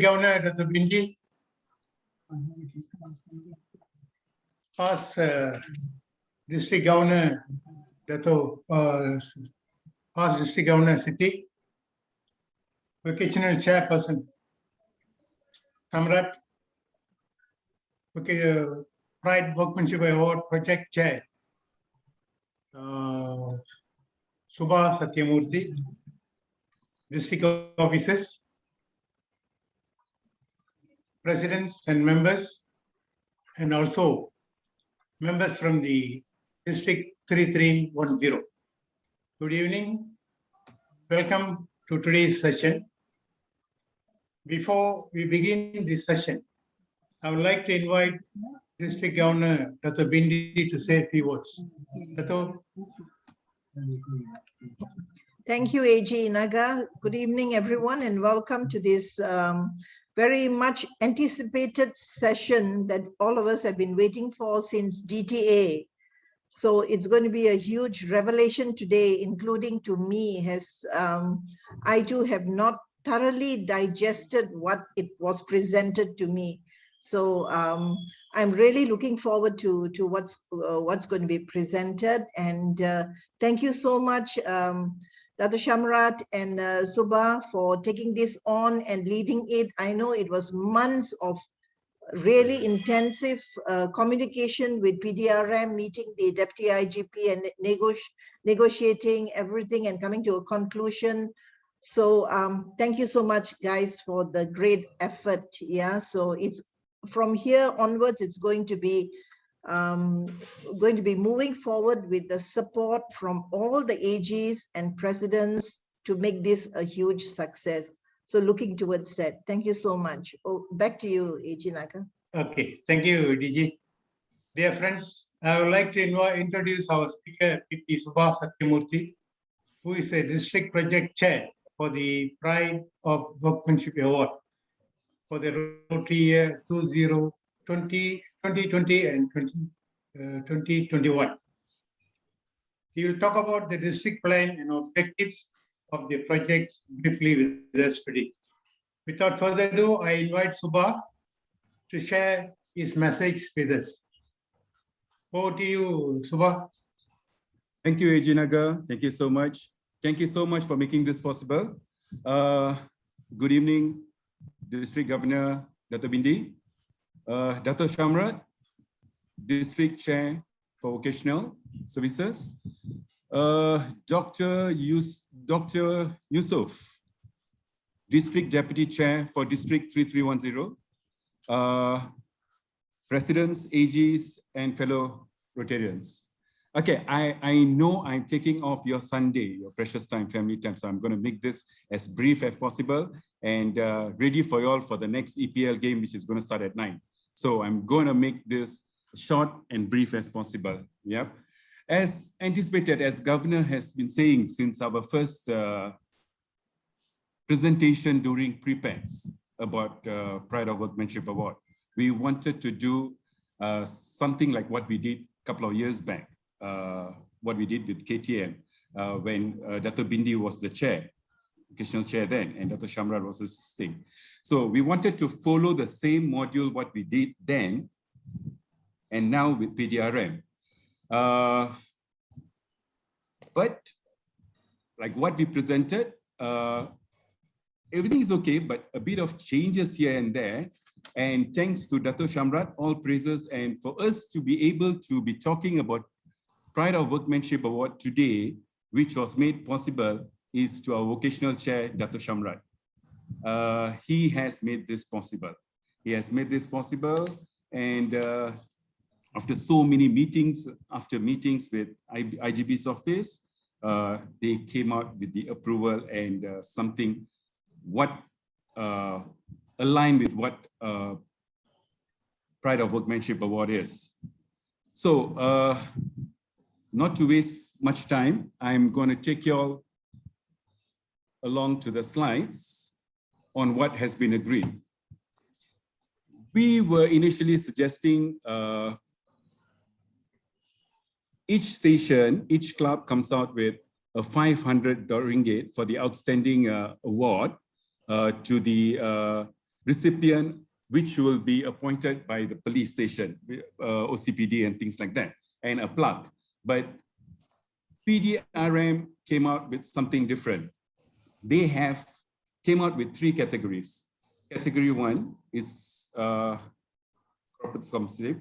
Governor Dr. Bindi, past District Governor past District Governor City, Vocational Chairperson Samrat, Pride Workmanship Award Project Chair Subha Satyamurthy, District Officers, Presidents and members, and also members from the District 3310. Good evening. Welcome to today's session. Before we begin this session, I would like to invite District Governor Dr. Bindi to say a few words. Dato. Thank you, AG Naga. Good evening, everyone, and welcome to this very much anticipated session that all of us have been waiting for since DTA. So it's going to be a huge revelation today, including to me, as I too have not thoroughly digested what it was presented to me. So I'm really looking forward to what's going to be presented. And thank you so much, Dr. Shamrat and Subha, for taking this on and leading it. I know it was months of really intensive communication with PDRM, meeting the Deputy IGP and negotiating everything and coming to a conclusion. So thank you so much, guys, for the great effort. Yeah, so it's from here onwards, it's going to be moving forward with the support from all the AGs and presidents to make this a huge success. So looking towards that. Thank you so much. Oh, back to you, AG Naka. Okay, thank you, DG. Dear friends, I would like to introduce our speaker, PT Subha Satyamurthy, who is the District Project Chair for the Pride of Workmanship Award for the Rotary year 2020 and 2021. He will talk about the district plan and objectives of the projects briefly with us today. Without further ado, I invite Subha to share his message with us. Over to you, Subha. Thank you, AG Naga. Thank you so much. Thank you so much for making this possible. Good evening, District Governor Dr. Bindi, Dr. Shamrat, District Chair for Vocational Services, Dr. Yusuf, District Deputy Chair for District 3310, Presidents, AGs, and fellow Rotarians. Okay, I know I'm taking off your Sunday, your precious time, family time, so I'm going to make this as brief as possible and ready for you all for the next EPL game, which is going to start at 9. So I'm going to make this short and brief as possible. Yep. As anticipated, as Governor has been saying since our first presentation during pre-PATS about Pride of Workmanship Award, we wanted to do something like what we did a couple of years back, what we did with KTM when Dr. Bindi was the chair, vocational chair then, and Dr. Shamrat was assisting. So we wanted to follow the same module what we did then, and now with PDRM. But like what we presented, everything is okay, but a bit of changes here and there. And thanks to Dr. Shamrat, all praises. And for us to be able to be talking about Pride of Workmanship Award today, which was made possible, is to our vocational chair, Dr. Shamrat. He has made this possible. He has made this possible. And after so many meetings, after meetings with IGP's office, they came out with the approval and something what aligned with what Pride of Workmanship Award is. So not to waste much time, I'm going to take you all along to the slides on what has been agreed. We were initially suggesting each station, each club comes out with a 500 ringgit for the outstanding award to the recipient, which will be appointed by the police station, OCPD and things like that, and a plaque. But PDRM came out with something different. They came out with 3 categories. Category 1 is corporate sponsorship.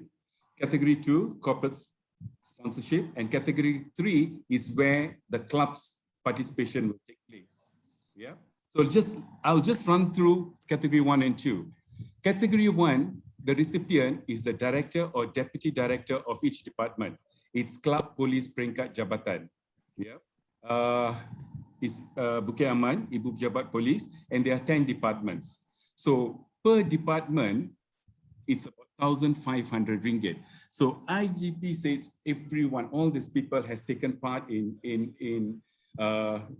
Category 2, corporate sponsorship. And category 3 is where the club's participation will take place. Yeah. So I'll just run through category 1 and 2. Category 1, the recipient is the director or deputy director of each department. It's Club Polis Peringkat Jabatan. Yeah. It's Bukit Aman, Ibu Pejabat Polis, and there are 10 departments. So per department, it's about 1,500 ringgit. So IGP says everyone, all these people has taken part in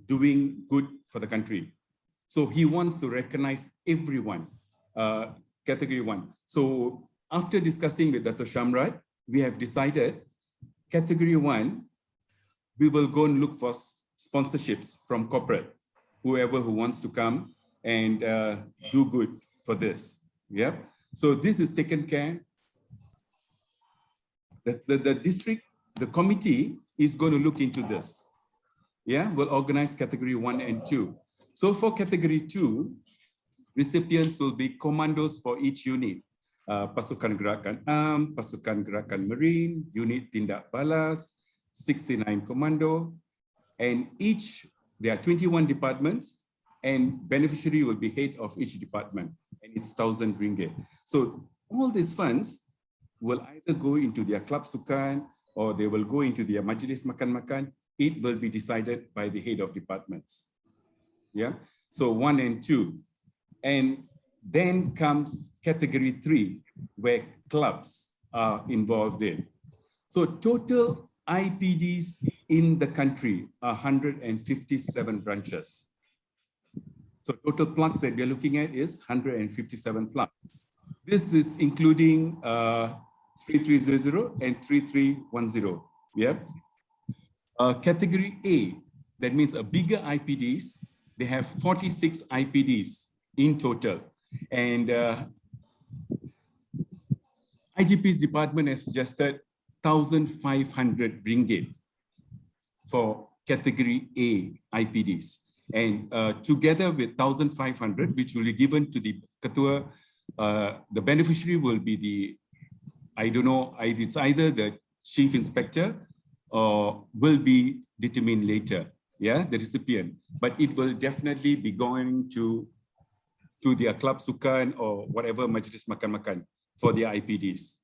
doing good for the country. So he wants to recognize everyone, category 1. So after discussing with Dr. Shamrat, we have decided category 1, we will go and look for sponsorships from corporate, whoever who wants to come and do good for this. Yeah. So this is taken care. The district, the committee is going to look into this. Yeah, we'll organize category 1 and 2. So for category 2, recipients will be commandos for each unit. Pasukan Gerakan Pasukan Gerakan Marine, Unit Tindak Balas, 69 Commando, and there are 21 departments, and beneficiary will be head of each department, and it's 1,000 ringgit. So all these funds will either go into their club sukan or they will go into their majlis makan-makan. It will be decided by the head of departments. Yeah, so 1 and 2. And then comes category 3, where clubs are involved in. So total IPDs in the country are 157 branches. So total plugs that we're looking at is 157 plugs. This is including 3300 and 3310. Yeah. Category A, that means a bigger IPDs, they have 46 IPDs in total. And IGP's department has suggested 1,500 ringgit for category A IPDs. And together with 1,500, which will be given to the Ketua, the beneficiary will be the, I don't know, it's either the chief inspector or will be determined later, yeah, the recipient. But it will definitely be going to their club sukan or whatever majlis makan-makan for their IPDs.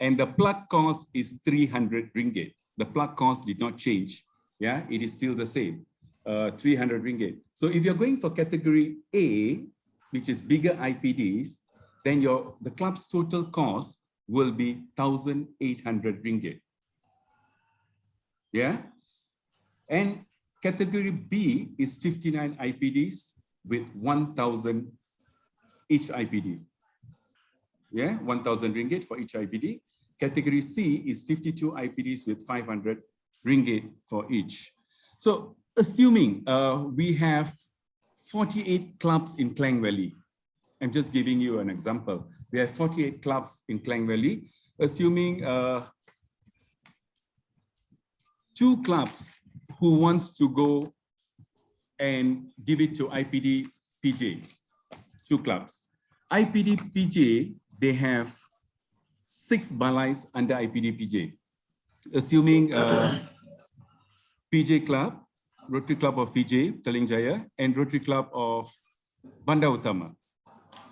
And the plug cost is 300 ringgit. The plug cost did not change. Yeah, it is still the same, 300 ringgit. So if you're going for category A, which is bigger IPDs, then the club's total cost will be 1,800 ringgit. Yeah, and category B is 59 IPDs with 1,000 each IPD. Yeah, 1,000 ringgit for each IPD. Category C is 52 IPDs with 500 ringgit for each. So assuming we have 48 clubs in Klang Valley, I'm just giving you an example. We have 48 clubs in Klang Valley, assuming 2 clubs who wants to go and give it to IPD PJ, 2 clubs. IPD PJ, they have 6 balais under IPD PJ. Assuming PJ Club, Rotary Club of PJ, Teling Jaya, and Rotary Club of Bandar Utama,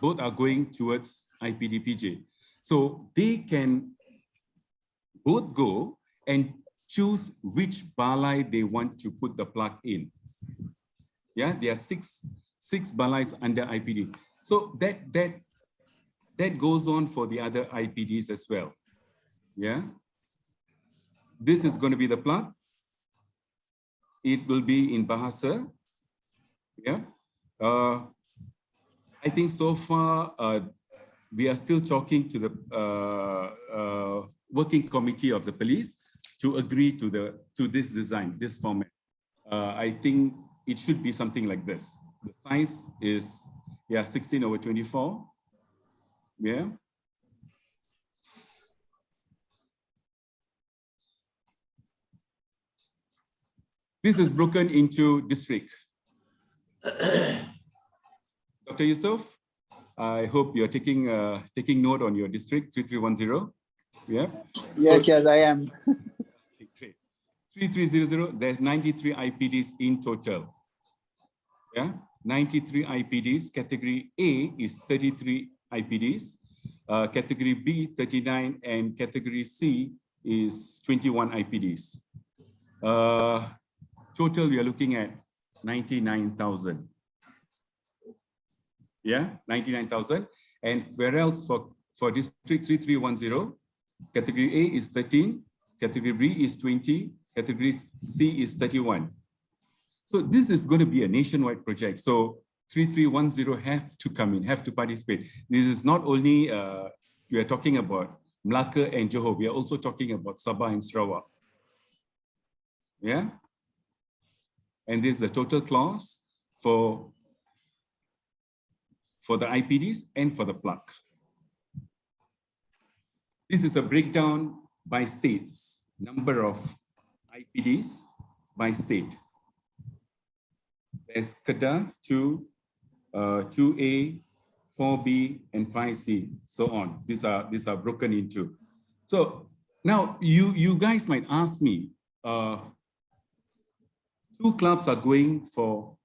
both are going towards IPD PJ. So they can both go and choose which balai they want to put the plug in. Yeah, there are six balais under IPD. So that goes on for the other IPDs as well. Yeah. This is going to be the plug. It will be in Bahasa. Yeah. I think so far we are still talking to the working committee of the police to agree to this design, this format. I think it should be something like this. The size is Yeah, 16/24. Yeah. This is broken into district. Dr. Yusuf, I hope you're taking note on your district 3310. Yeah. Yes, yes, I am. Okay, great. 3300, there's 93 IPDs in total. Yeah, 93 IPDs. Category A is 33 IPDs. Category B, 39, and category C is 21 IPDs. Total, we are looking at 99,000. Yeah, 99,000. And where else for district 3310, category A is 13, category B is 20, category C is 31. So this is going to be a nationwide project. So 3310 have to come in, have to participate. This is not only, we are talking about Melaka and Johor, we are also talking about Sabah and Sarawak. Yeah. And this is the total clause for the IPDs and for the plaque. This is a breakdown by states, number of IPDs by state. There's Kedah 2, 2A, 4B, and 5C, so on. These are broken into. So now you guys might ask me, two clubs are going for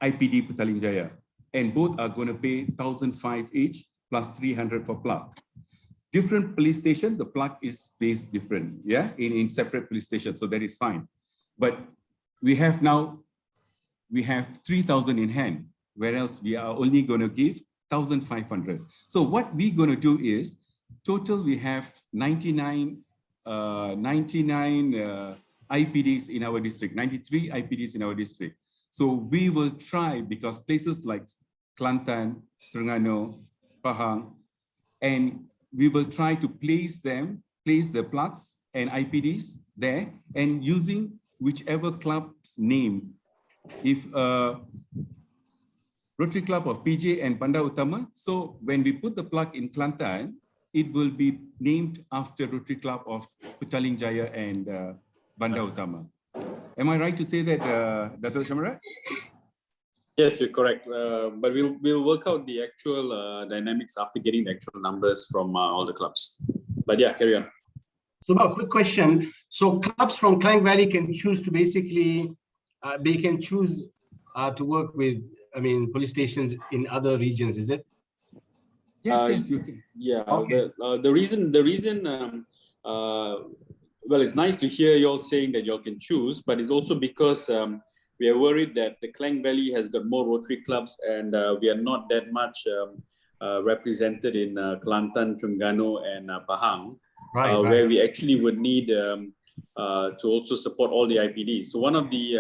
IPD Petaling Jaya, and both are going to pay 1,005 each plus 300 for plaque. Different police station, the plaque is based different, yeah, in separate police stations, so that is fine. But we have 3,000 in hand, whereas we are only going to give 1,500. So what we're going to do is, total we have 99 IPDs in our district, 93 IPDs in our district. So we will try, because places like Kelantan, Terengganu, Pahang, and we will try to place the plaques and IPDs there, and using whichever club's name. If Rotary Club of PJ and Bandar Utama, so when we put the plaque in Kelantan, it will be named after Rotary Club of Petaling Jaya and Bandar Utama. Am I right to say that, Dato' Shamrat? Yes, you're correct. But we'll work out the actual dynamics after getting the actual numbers from all the clubs. But yeah, carry on. So a quick question. So clubs from Klang Valley can choose to basically, they can choose to work with, I mean, police stations in other regions, is it? Yes, yes, you can. Yeah. Okay. The reason. Well, it's nice to hear you all saying that you all can choose, but it's also because we are worried that the Klang Valley has got more Rotary clubs, and we are not that much represented in Kelantan, Terengganu, and Pahang, Right. where we actually would need to also support all the IPDs. So one of the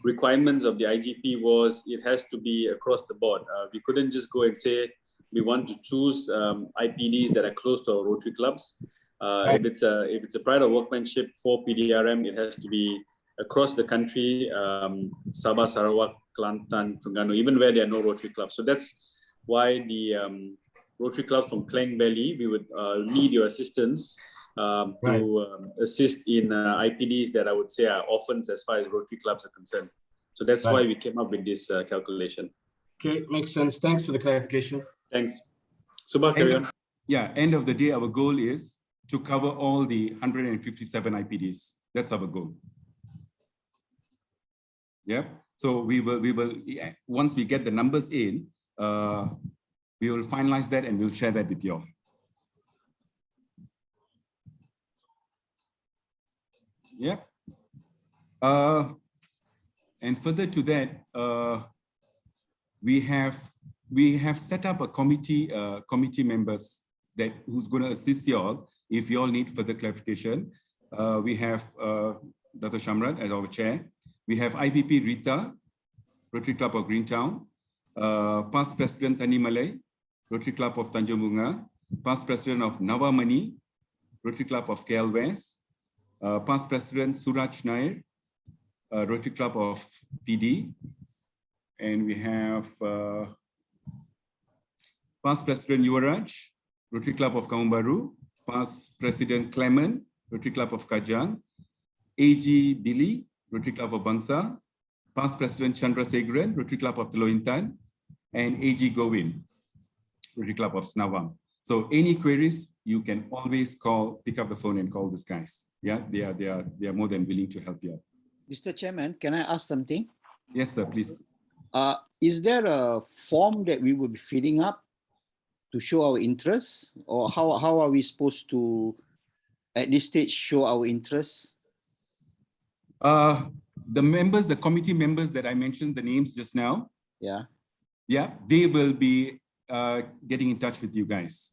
requirements of the IGP was it has to be across the board. We couldn't just go and say we want to choose IPDs that are close to our Rotary clubs. Right. If it's a pride of workmanship for PDRM, it has to be across the country, Sabah, Sarawak, Kelantan, Terengganu, even where there are no Rotary clubs. So that's why the Rotary clubs from Klang Valley, we would need your assistance to assist in IPDs that I would say are orphans as far as Rotary clubs are concerned. So that's why we came up with this calculation. Okay, makes sense. Thanks for the clarification. Thanks. Subha, carry on. Yeah, end of the day, our goal is to cover all the 157 IPDs. That's our goal. Yeah. So we will once we get the numbers in, we will finalize that and we'll share that with you all. Yeah. And further to that, we have set up a committee members who's going to assist you all if you all need further clarification. We have Dr. Shamrat as our chair. We have IPP Rita, Rotary Club of Greentown, past President Tani Malay, Rotary Club of Tanjung Bunga, past President of Nawamani, Rotary Club of KL West, past President Suraj Nair, Rotary Club of PD, and we have Past President Yuvaraj, Rotary Club of Kampung Baru, Past President Clement, Rotary Club of Kajang, AG Billy, Rotary Club of Bangsa, Past President Chandrasekharan, Rotary Club of Teluk Intan, and AG Govin, Rotary Club of Snawang. So any queries, you can always pick up the phone and call these guys. Yeah, they are more than willing to help you out. Mr. Chairman, can I ask something? Yes, sir, please. Is there a form that we will be filling up to show our interest, or how are we supposed to, at this stage, show our interest? The members, the committee members that I mentioned the names just now, Yeah. they will be getting in touch with you guys.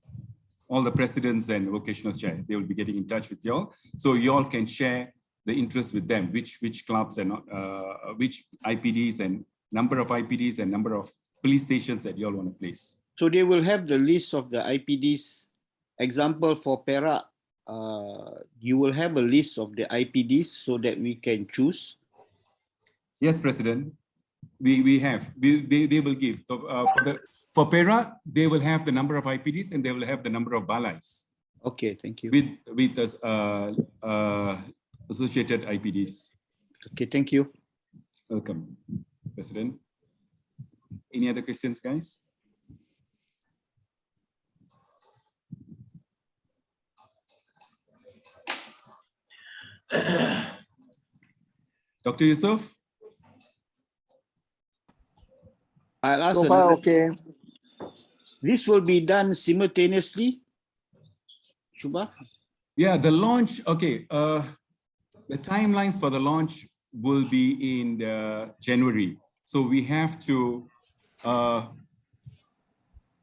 All the presidents and vocational chair, they will be getting in touch with y'all. So y'all can share the interest with them, which clubs and which IPDs and number of IPDs and number of police stations that y'all want to place. So they will have the list of the IPDs. Example for Perak, you will have a list of the IPDs so that we can choose. Yes, President. We have. They will give. For Perak, they will have the number of IPDs and they will have the number of balais. Okay, thank you. With us associated IPDs. Okay, thank you. Welcome, President. Any other questions, guys? Dr. Yusuf? I'll ask So far, another- okay. This will be done simultaneously, Shubha? Yeah, the launch, okay. The timelines for the launch will be in January. So we have to, I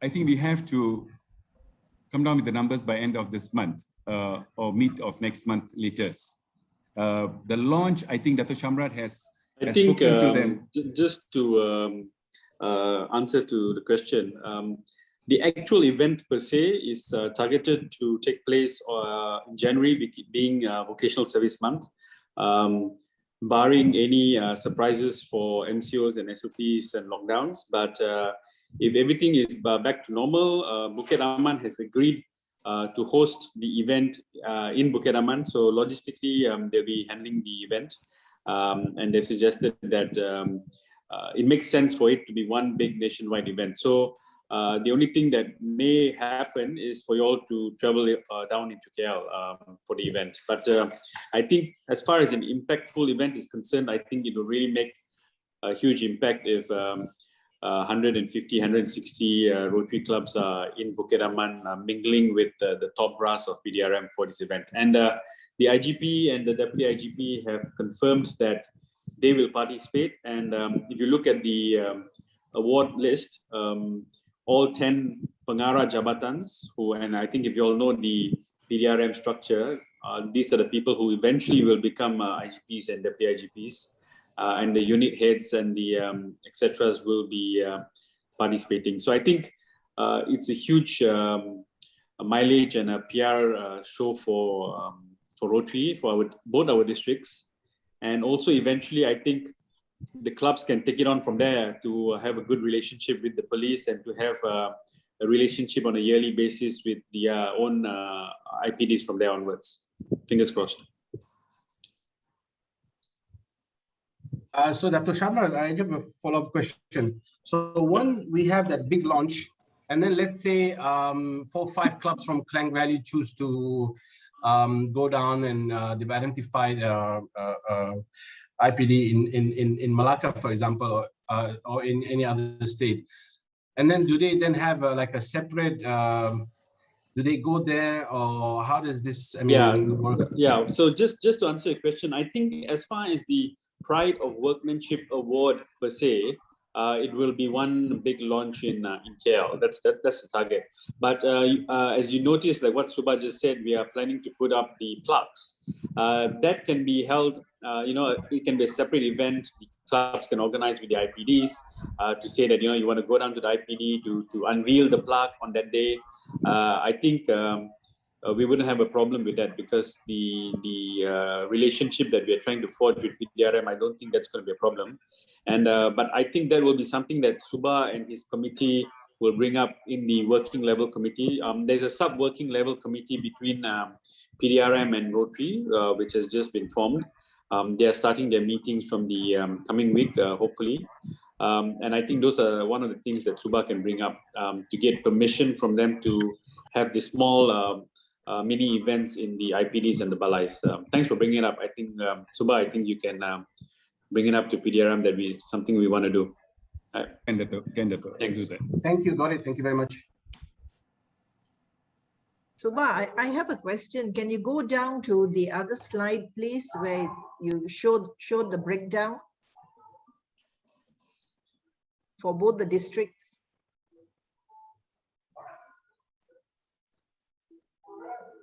think we have to come down with the numbers by end of this month or mid of next month latest. The launch, I think Dr. Shamrat has spoken to them. Just to answer to the question, the actual event per se is targeted to take place in January, being Vocational Service Month, barring any surprises for MCOs and SOPs and lockdowns. But if everything is back to normal, Bukit Aman has agreed to host the event in Bukit Aman. So logistically, they'll be handling the event. And they've suggested that it makes sense for it to be one big nationwide event. So the only thing that may happen is for you all to travel down into KL for the event. But I think as far as an impactful event is concerned, I think it will really make a huge impact if 150, 160 Rotary clubs are in Bukit Aman mingling with the top brass of PDRM for this event. And the IGP and the Deputy IGP have confirmed that they will participate. And if you look at the award list, all 10 pengarah jabatans who, and I think if you all know the PDRM structure, these are the people who eventually will become IGPs and Deputy IGPs, and the unit heads and the etc. will be participating. So I think it's a huge mileage and a PR show for Rotary, for both our districts. And also eventually, I think the clubs can take it on from there to have a good relationship with the police and to have a relationship on a yearly basis with their own IPDs from there onwards. Fingers crossed. So Dr. Sharma, I have a follow-up question. So one, we have that big launch, and then let's say 4 or 5 clubs from Klang Valley choose to go down and they've identified IPD in Malacca, for example, or in any other state. And then do they then have like a separate, do they go there, or how does this, work? Yeah. So just to answer your question, I think as far as the Pride of Workmanship Award per se, it will be one big launch in KL. That's the target. But as you notice, like what Subha just said, we are planning to put up the plaques. That can be held, it can be a separate event. The clubs can organize with the IPDs to say that, you want to go down to the IPD to unveil the plaque on that day. I think we wouldn't have a problem with that, because the relationship that we are trying to forge with PDRM, I don't think that's going to be a problem. And but I think that will be something that Subha and his committee we'll bring up in the working level committee. There's a sub-working level committee between PDRM and Rotary, which has just been formed. They are starting their meetings from the coming week, hopefully. And I think those are one of the things that Suba can bring up to get permission from them to have the small mini events in the IPDs and the balais. Thanks for bringing it up. I think, Suba, I think you can bring it up to PDRM that something we want to do. Thanks. Thank you, got it. Thank you very much. Suba, I have a question. Can you go down to the other slide, please, where you showed the breakdown for both the districts?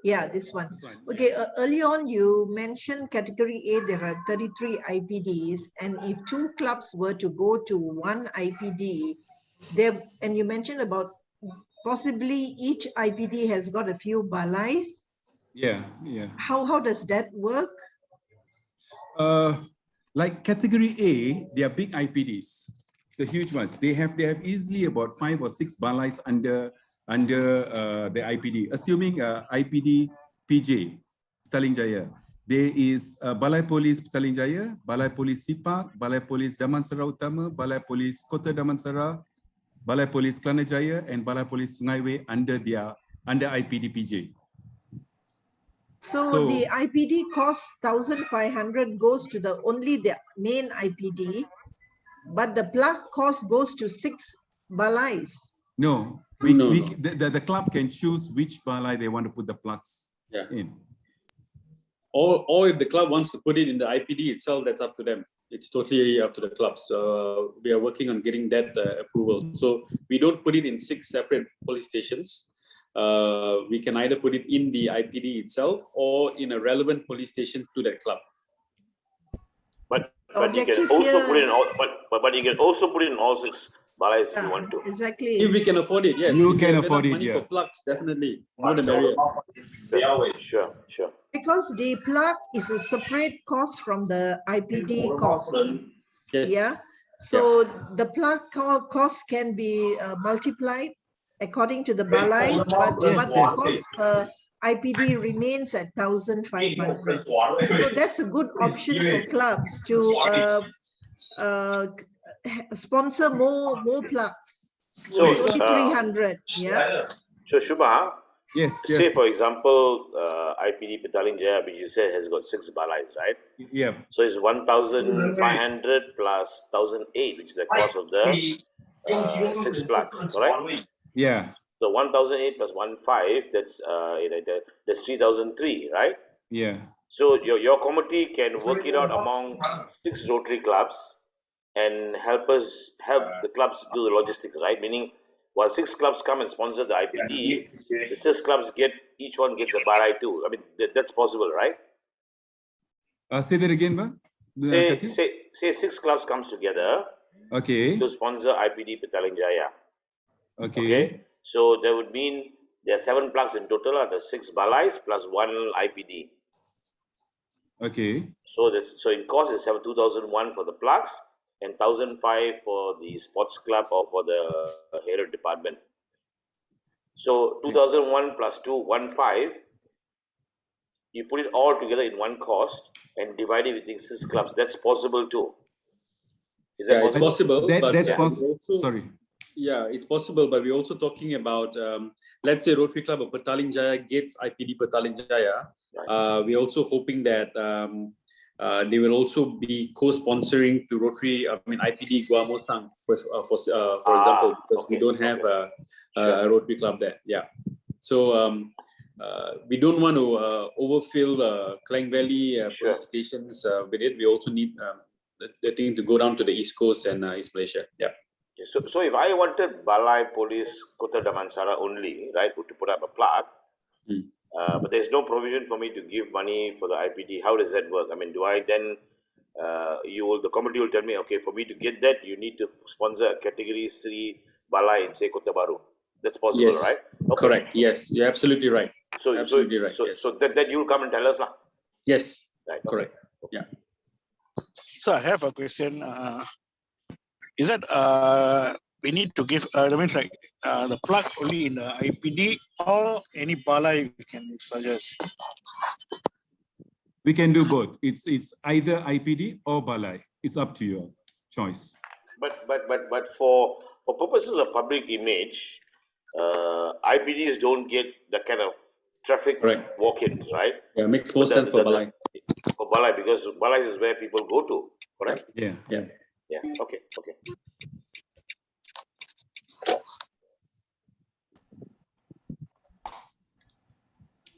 Yeah, this one. Okay, early on you mentioned category A, there are 33 IPDs, and if 2 clubs were to go to 1 IPD, and you mentioned about possibly each IPD has got a few balais. Yeah. How does that work? Like category A, they are big IPDs, the huge ones. They have easily about 5 or 6 balais under the IPD. Assuming IPD PJ, Petaling Jaya, there is Balai Polis Petaling Jaya, Balai Polis Sipak, Balai Polis Damansara Utama, Balai Polis Kota Damansara, Balai Polis Kelana Jaya, and Balai Polis Sungai Way under IPD PJ. So the IPD cost 1,500 goes to only the main IPD, but the plug cost goes to 6 balais. No, the club can choose which balai they want to put the plugs in. Or if the club wants to put it in the IPD itself, that's up to them. It's totally up to the clubs. We are working on getting that approval. So we don't put it in 6 separate police stations. We can either put it in the IPD itself or in a relevant police station to that club. But you can also put it in all. But you can also put it in all 6 balais if you want to. Exactly. If we can afford it, yes. You can afford it, money yeah. for plugs, definitely. More the merrier. Sure. Because the plug is a separate cost from the IPD cost. Yes. Yeah. So the plug cost can be multiplied according to the balais, but the cost per IPD remains at 1,500. So that's a good option for clubs to sponsor more plugs. So 300. Yeah. So Shubha, Yes. say for example, IPD Petaling Jaya, which you said has got 6 balais, right? Yeah. So it's 1,500 plus 1,008, which is the cost of the 6 plugs, correct? Yeah. So 1,008 plus 1,500, that's 3,003, right? Yeah. So your committee can work it out among 6 Rotary clubs and help the clubs do the logistics, right? Meaning, while 6 clubs come and sponsor the IPD, the 6 clubs each one gets a balai too. I mean, that's possible, right? Say that again, ba? Say 6 clubs comes together Okay. to sponsor IPD Petaling Jaya. Okay. So that would mean there are 7 plugs in total, are the 6 balais plus 1 IPD. Okay. So in cost is 2,001 for the plugs and 1,005 for the sports club or for the heritage department. So 2,001 plus 215, you put it all together in one cost and divide it within 6 clubs. That's possible too. Is that It's possible. That's but possible. also, Sorry. Yeah, it's possible, but we're also talking about, let's say Rotary Club of Petaling Jaya gets IPD Petaling Jaya. We're also hoping that they will also be co-sponsoring to Rotary, IPD Gua Mosang, for example, because we don't have a Rotary Club there. Yeah. So we don't want to overfill Klang Valley police stations with it. We also need the thing to go down to the East Coast and East Malaysia. Yeah. So if I wanted Balai Police Kota Damansara only, right, to put up a plaque, but there's no provision for me to give money for the IPD, how does that work? I mean, do I then, the committee will tell me, okay, for me to get that, you need to sponsor a category 3 Balai in, say, Kota Baru. That's possible, Yes. right? Okay. Correct. Yes, you're absolutely right. So that you'll come and tell us, lah. Yes. Right. Correct. Okay. Yeah. So I have a question. Is that we need to give? That means like the plug only in the IPD or any balai we can suggest? We can do both. It's either IPD or balai. It's up to your choice. But for purposes of public image, IPDs don't get the kind of traffic Correct. walk-ins, right? Yeah, makes more sense for balai. For balai, because balai is where people go to, correct? Yeah. Yeah. Yeah. Okay. Okay.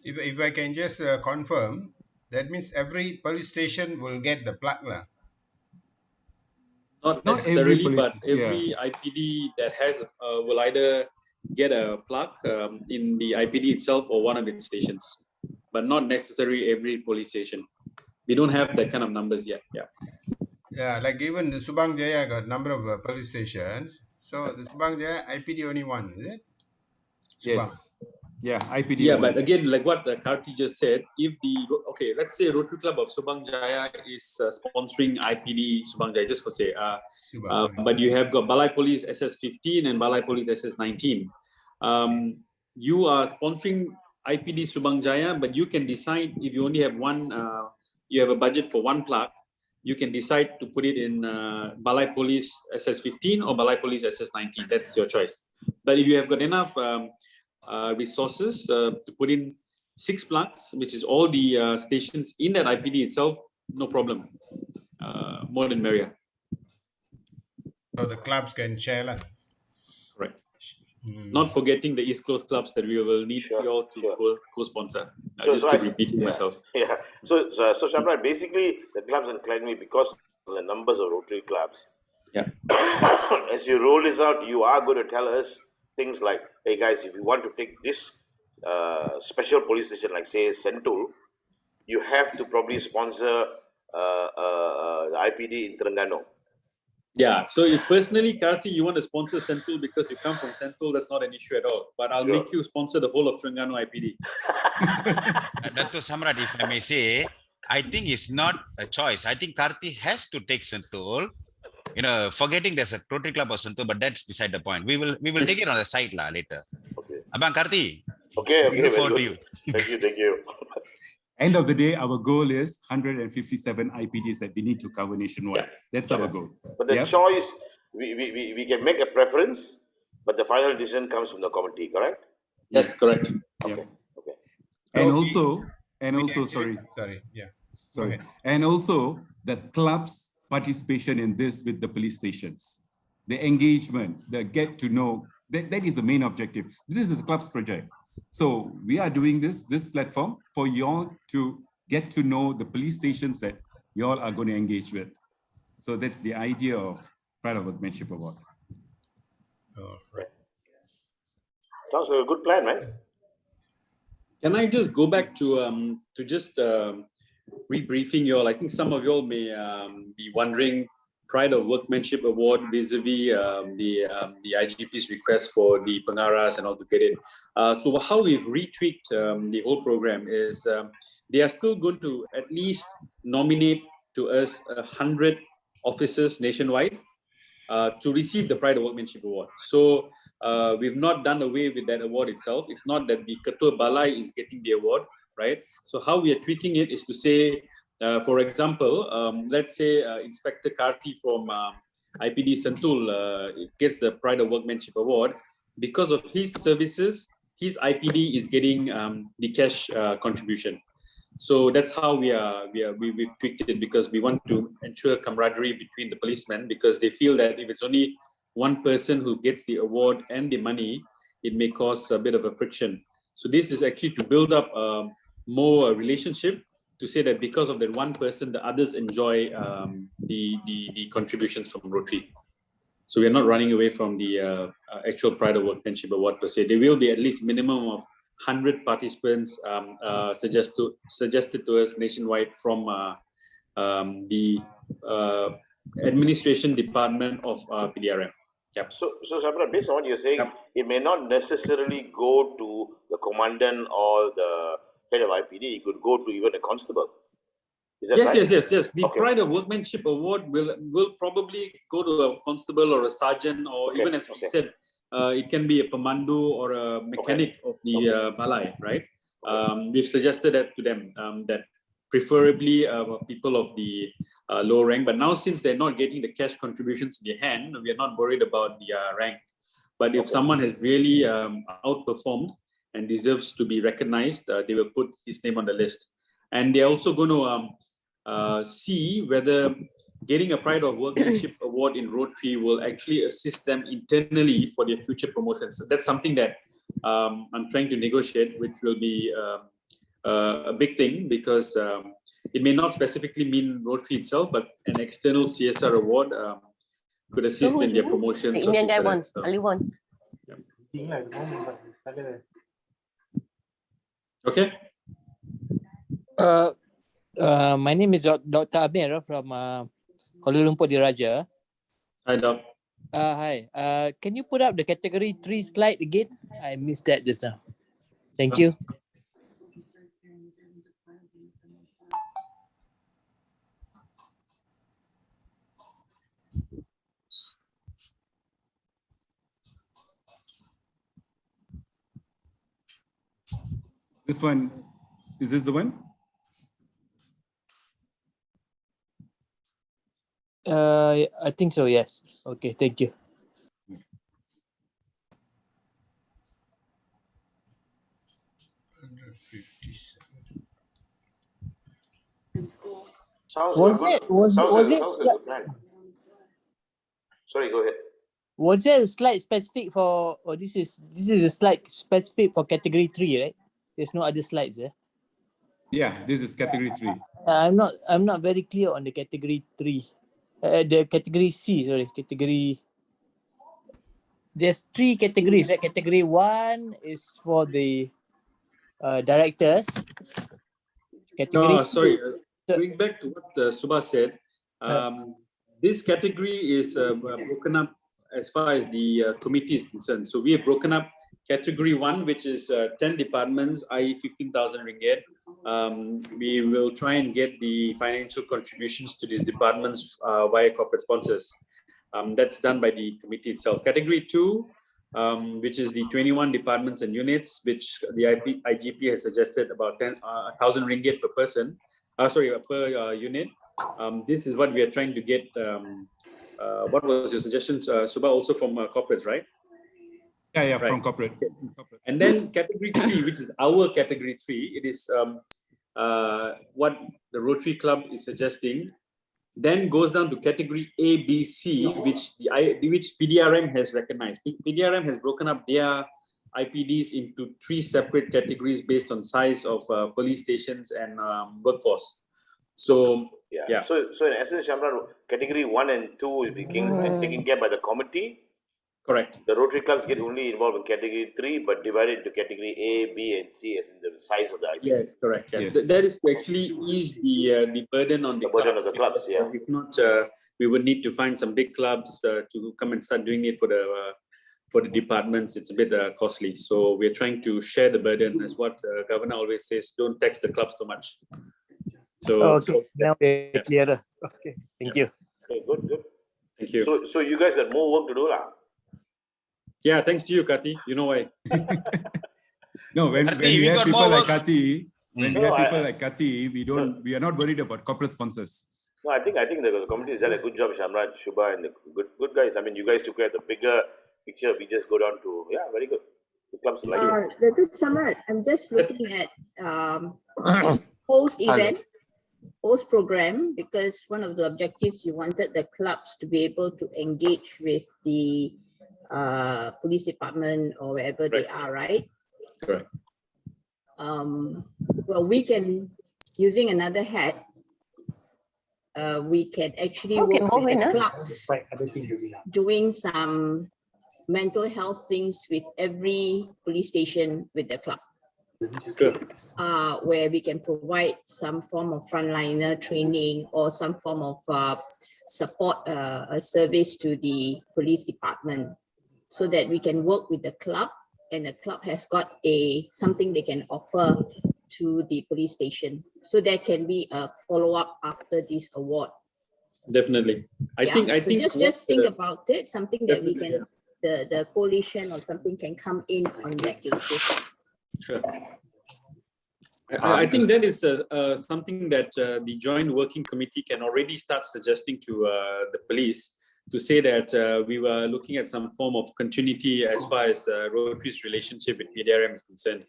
If I can just confirm, that means every police station will get the plug lah. Not Not every necessarily, police, but every IPD that has will either get a plug in the IPD itself or one of its stations, but not necessarily every police station. We don't have that kind of numbers yet. Yeah. Yeah, like even the Subang Jaya got number of police stations. So the Subang Jaya IPD only one, is it? Subang. Yes. Yeah, IPD. Yeah, only. but again, like what Karthi just said, if let's say Rotary Club of Subang Jaya is sponsoring IPD Subang Jaya, just for say, but you have got Balai Police SS15 and Balai Police SS19. You are sponsoring IPD Subang Jaya, but you can decide if you only have one, you have a budget for one plug, you can decide to put it in Balai Police SS15 or Balai Police SS19. That's your choice. But if you have got enough resources to put in 6 plugs, which is all the stations in that IPD itself, no problem. More than merrier. So the clubs can share lah. Correct. Not forgetting the East Coast clubs that we will need you all to co-sponsor. Just keep repeating myself. Yeah. So Shamrat, basically the clubs in Klanwy, because of the numbers of Rotary clubs, yeah. As you roll this out, you are going to tell us things like, hey guys, if you want to take this special police station, like say Sentul, you have to probably sponsor the IPD in Terengganu. Yeah, so if personally, Karthi, you want to sponsor Sentul because you come from Sentul, that's not an issue at all. But I'll make you sponsor the whole of Terengganu IPD. Dr. Samrat, if I may say, I think it's not a choice. I think Karthi has to take Sentul. You know, forgetting there's a Rotary Club or Sentul, but that's beside the point. We will take it on the side later. Okay. Abang Karthi. Okay. Look forward to you. Thank you. End of the day, our goal is 157 IPDs that we need to cover nationwide. Yeah. That's our goal. But the choice, we can make a preference, but the final decision comes from the committee, correct? Yes, correct. Okay. And also, sorry. Yeah. Sorry. And also the club's participation in this with the police stations, the engagement, the get to know, that is the main objective. This is a club's project. So we are doing this platform for you all to get to know the police stations that you all are going to engage with. So that's the idea of Pride of Workmanship Award. Right. Sounds like a good plan, man. Can I just go back to just rebriefing you all? I think some of you all may be wondering, Pride of Workmanship Award vis-a-vis the IGP's request for the Pengaras and all to get it. So how we've retweaked the whole program is they are still going to at least nominate to us 100 officers nationwide to receive the Pride of Workmanship Award. So we've not done away with that award itself. It's not that the Ketua Balai is getting the award, right? So how we are tweaking it is to say, for example, let's say Inspector Karthi from IPD Sentul gets the Pride of Workmanship Award. Because of his services, his IPD is getting the cash contribution. So that's how we tweaked it, because we want to ensure camaraderie between the policemen, because they feel that if it's only one person who gets the award and the money, it may cause a bit of a friction. So this is actually to build up more relationship, to say that because of that one person, the others enjoy the contributions from Rotary. So we're not running away from the actual Pride of Workmanship Award per se. There will be at least minimum of 100 participants suggested to us nationwide from the administration department of PDRM. Yep. So Sabra, based on what you're saying, it may not necessarily go to the commandant or the head of IPD. It could go to even a constable. Is that right? Yes. The Pride of Workmanship Award will probably go to a constable or a sergeant, or even as we said, it can be a pemandu or a mechanic of the balai, right? We've suggested that to them, that preferably people of the lower rank. But now, since they're not getting the cash contributions in their hand, we are not worried about the rank. But if someone has really outperformed and deserves to be recognized, they will put his name on the list. And they're also going to see whether getting a Pride of Workmanship award in Rotary will actually assist them internally for their future promotions. So that's something that I'm trying to negotiate, which will be a big thing, because it may not specifically mean Rotary itself, but an external CSR award could assist in their promotions. The Indian guy wants, Ali won. Okay. My name is Dr. Amir from Kuala Lumpur Diraja. Hi, Doc. Hi. Can you put up the category 3 slide again? I missed that just now. Thank you. This one, is this the one? I think so, yes. Okay, thank you. Sounds Was good. it- was- sounds was like, it- sounds like a good plan. Sorry, go ahead. Was there a slide specific for, or this is a slide specific for category 3, right? There's no other slides, eh? Yeah, this is category 3. I'm not very clear on the category 3. The category C, sorry, category. There's 3 categories, right? Category 1 is for the directors. Category No, sorry. two- Going back to what Subha said, this category is broken up as far as the committee is concerned. So we have broken up category 1, which is 10 departments, i.e. 15,000 ringgit. We will try and get the financial contributions to these departments via corporate sponsors. That's done by the committee itself. Category 2, which is the 21 departments and units, which the IGP has suggested about 1,000 ringgit per person, per unit. This is what we are trying to get. What was your suggestion, Subha, also from corporates, right? Yeah, Right. from corporate. And then category 3, which is our category 3, it is what the Rotary Club is suggesting. Then goes down to category A, B, C, which PDRM has recognized. PDRM has broken up their IPDs into 3 separate categories based on size of police stations and workforce. So yeah. So in essence, Shamran, category 1 and 2 is being taken care by the committee. Correct. The Rotary clubs get only involved in category 3, but divided into category A, B, and C as in the size of the IPD. Yes, correct. Yeah. Yes. That is to actually ease the burden on the burden clubs, of the clubs, because, yeah. If not, we would need to find some big clubs to come and start doing it for the departments. It's a bit costly. So we're trying to share the burden, as what Governor always says, don't tax the clubs too much. So okay, now we're clearer. Okay, thank you. Okay, good. Thank you. So you guys got more work to do, lah. Yeah, thanks to you, Kati. You know why? No, when Karthi, we we have got people more like work. Kati, when we No, have people like Kati, we are not worried about corporate sponsors. No, I think the committee has done a good job, Shamraj, Shubha, and the good guys. I mean, you guys took care of the bigger picture. We just go down to very good. The clubs like it. Dr. Samad, I'm just looking at post-event, post-program, because one of the objectives you wanted the clubs to be able to engage with the police department or wherever they are, right? Correct. Well, we can, using another hat, we can actually work with the clubs, doing some mental health things with every police station with the club. Good. Where we can provide some form of frontliner training or some form of support, a service to the police department, so that we can work with the club, and the club has got something they can offer to the police station. So there can be a follow-up after this award. Definitely. I think just think about it, something that we can the coalition or something can come in on that basis. Sure. I think that is something that the joint working committee can already start suggesting to the police, to say that we were looking at some form of continuity as far as Rotary's relationship with PDRM is concerned.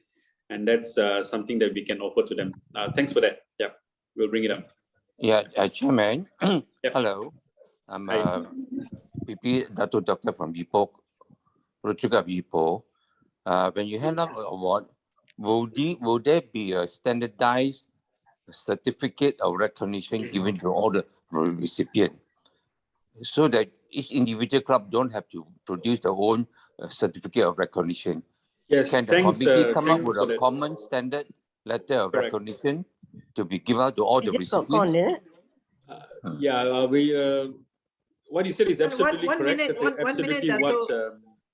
And that's something that we can offer to them. Thanks for that. Yeah, we'll bring it up. Yeah, Chairman. Yep. Hello. I'm Hi. PP Dato Doctor from Ipoh, Rotary Club Ipoh. When you hand out an award, will there be a standardized certificate of recognition given to all the recipients, so that each individual club don't have to produce their own certificate of recognition? Yes, Can the thanks, committee come up thanks with for a that. common standard letter of Correct. recognition to be given out to all the Is it recipients? popcorn, Yeah, what you said is absolutely one correct. minute, That's one minute, absolutely what